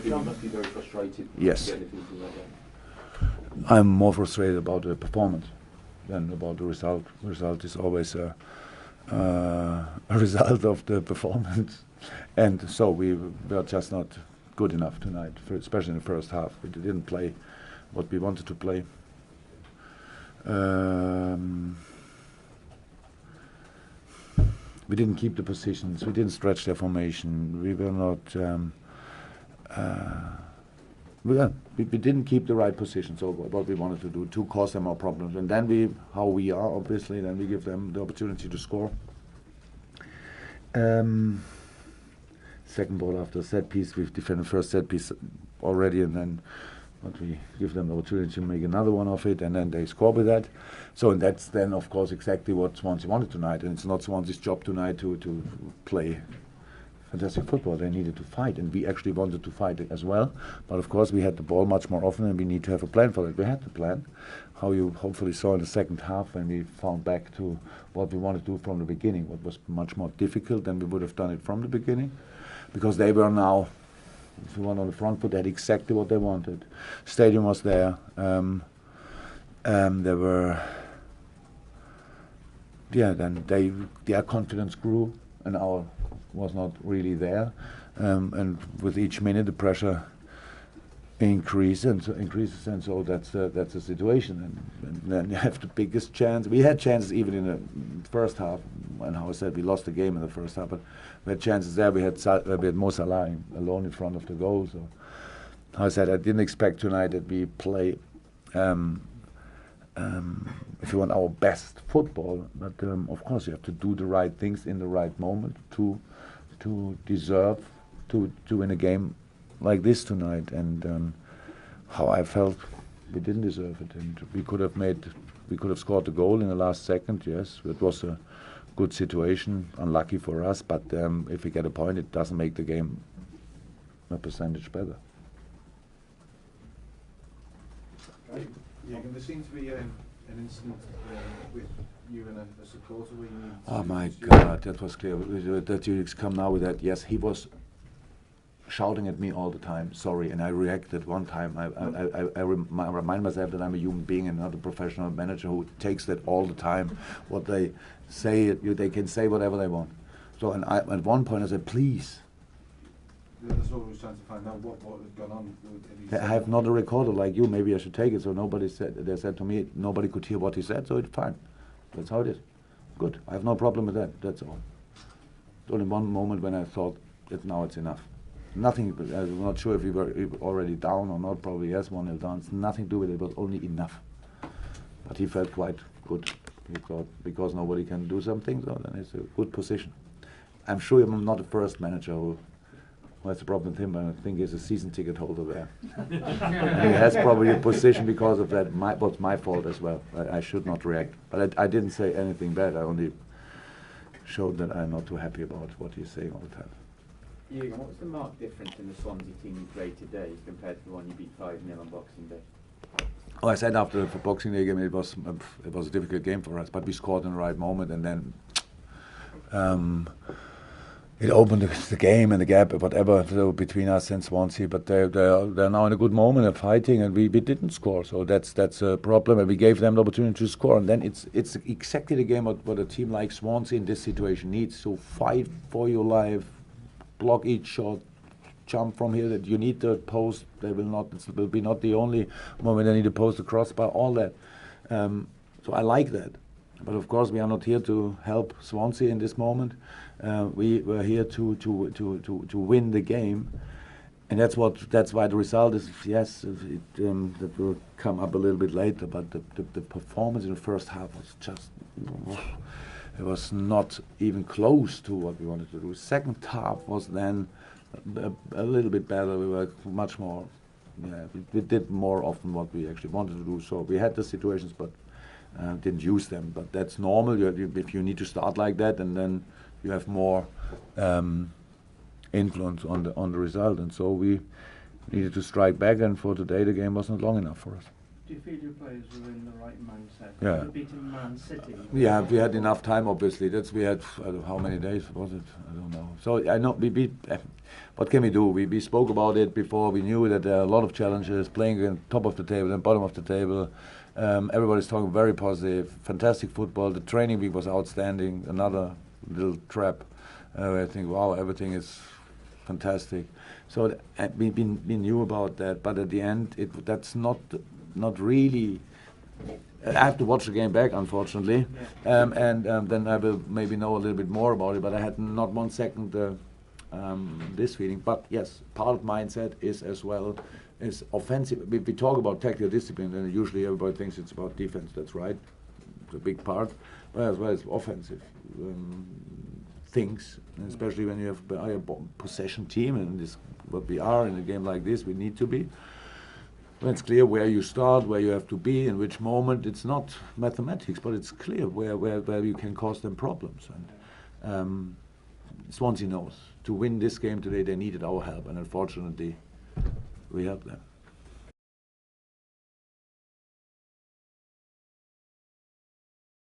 You must be very frustrated. Yes. To get anything from that, yeah. I'm more frustrated about the performance than about the result. The result is always a result of the performance, and so we were just not good enough tonight, especially in the first half. We didn't play what we wanted to play. We didn't keep the positions. We didn't stretch their formation. We were not. We didn't keep the right positions. So what we wanted to do to cause them more problems, and then how we are obviously, then we give them the opportunity to score. Second ball after set piece, we've defended the first set piece already, and then but we give them the opportunity to make another one of it, and then they score with that. So and that's then of course exactly what Swansea wanted tonight, and it's not Swansea's job tonight to play fantastic football. They needed to fight, and we actually wanted to fight it as well. But of course we had the ball much more often, and we need to have a plan for that. We had the plan, how you hopefully saw in the second half when we found back to what we wanted to do from the beginning, what was much more difficult than we would have done it from the beginning, because they were now, if you want, on the front foot. They had exactly what they wanted. Stadium was there. There were, then their confidence grew, and our was not really there. And with each minute, the pressure increases, and so that's the situation. And then you have the biggest chance. We had chances even in the first half, and how I said we lost the game in the first half, but we had chances there. We had Mo Salah alone in front of the goal. So how I said, I didn't expect tonight that we play, if you want, our best football. But of course you have to do the right things in the right moment to deserve to win a game like this tonight. And how I felt, we didn't deserve it, and we could have scored the goal in the last second. Yes, it was a good situation, unlucky for us, but if we get a point, it doesn't make the game a percentage better. Yeah, there seems to be an incident with you and a supporter where you need to... Oh my God, that was clear. That you come now with that. Yes, he was shouting at me all the time, sorry, and I reacted one time. I remind myself that I'm a human being and not a professional manager who takes that all the time. What they say, they can say whatever they want. So and at one point I said, please. That's what we was trying to find out, what had gone on. I have not a recorder like you, maybe I should take it. So they said to me, nobody could hear what he said, so it's fine. That's how it is. Good, I have no problem with that, that's all. There's only one moment when I thought that now it's enough. Nothing, I'm not sure if we were already down or not, probably yes, 1-0 down. It's nothing to do with it, it was only enough. But he felt quite good. He thought, because nobody can do something, so then it's a good position. I'm sure I'm not the first manager who has a problem with him, but I think he's a season ticket holder there. And he has probably a position because of that. What's my fault as well. I should not react. But I didn't say anything bad. I only showed that I'm not too happy about what he's saying all the time. Jurgen, what was the marked difference in the Swansea team you played today compared to the one you beat 5-0 on Boxing Day? Oh, I said after the Boxing Day game it was a difficult game for us, but we scored in the right moment, and then it opened the game and the gap, whatever, so between us and Swansea. But they're now in a good moment of fighting, and we didn't score, so that's a problem. And we gave them the opportunity to score, and then it's exactly the game what a team like Swansea in this situation needs to fight for your life, block each shot, jump from here. That you need the post. They will not. It will be not the only moment they need to post the crossbar. All that. So I like that. But of course, we are not here to help Swansea in this moment. We were here to win the game, and that's why the result is yes. That will come up a little bit later. But the performance in the first half was just. It was not even close to what we wanted to do. Second half was then a little bit better. We were much more. Yeah, we did more often what we actually wanted to do. So we had the situations, but didn't use them. But that's normal. If you need to start like that, and then you have more influence on the result. And so we needed to strike back. And for today, the game was not long enough for us. Do you feel your players were in the right mindset? Yeah. After beating Man City. Yeah, we had enough time. Obviously, we had how many days was it? I don't know. So I know we beat. What can we do? We spoke about it before. We knew that there are a lot of challenges. Playing at top of the table and bottom of the table. Everybody's talking very positive. Fantastic football. The training week was outstanding. Another little trap. I think wow, everything is fantastic. So we knew about that, but at the end, that's not really. I have to watch the game back, unfortunately, and then I will maybe know a little bit more about it. But I had not 1 second this feeling. But yes, part of mindset is as well is offensive. We talk about tactical discipline, and usually everybody thinks it's about defense. That's right, it's a big part. But as well as offensive things, and especially when you have a possession team, and this what we are in a game like this, we need to be. When it's clear where you start, where you have to be, in which moment, it's not mathematics, but it's clear where you can cause them problems. And Swansea knows to win this game today, they needed our help, and unfortunately, we helped them.